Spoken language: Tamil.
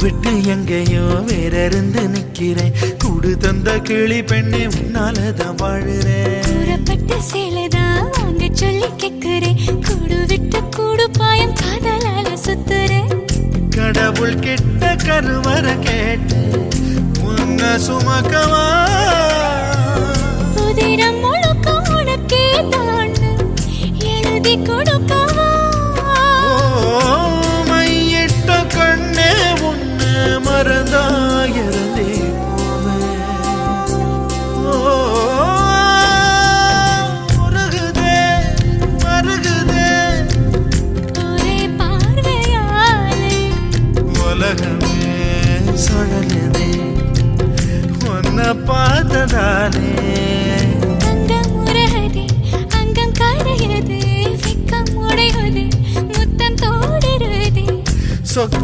விட்டு எங்கேயோ வேற இருந்து நிக்கிறேன். கூடு தந்த கிளி பெண்ணே உன்னாலதான் வாழுறேன். கூறப்பட்ட சேலைதான் வாங்க சொல்லி கேக்குறேன். கூடு விட்டு கூடு பாயம் காதலால சுத்துறேன். கடவுள் கிட்ட கருவற கேட்டு உன்ன சுமக்கவா. உதிரம் முழுக்க உனக்கே தான் எழுதி கொடுக்கவா. மையிட்ட கண்ணே உன்ன மறந்தாயிருந்தே மருகுதே ஒரே பார்வையாலே உலகமே சுழலுதே உன்ன பார்த்ததானே. அங்கம் உருகுதே அங்கம் கரையுதே வெக்கம் உடையுதே முத்தம் தோடுருதே. சொக்கி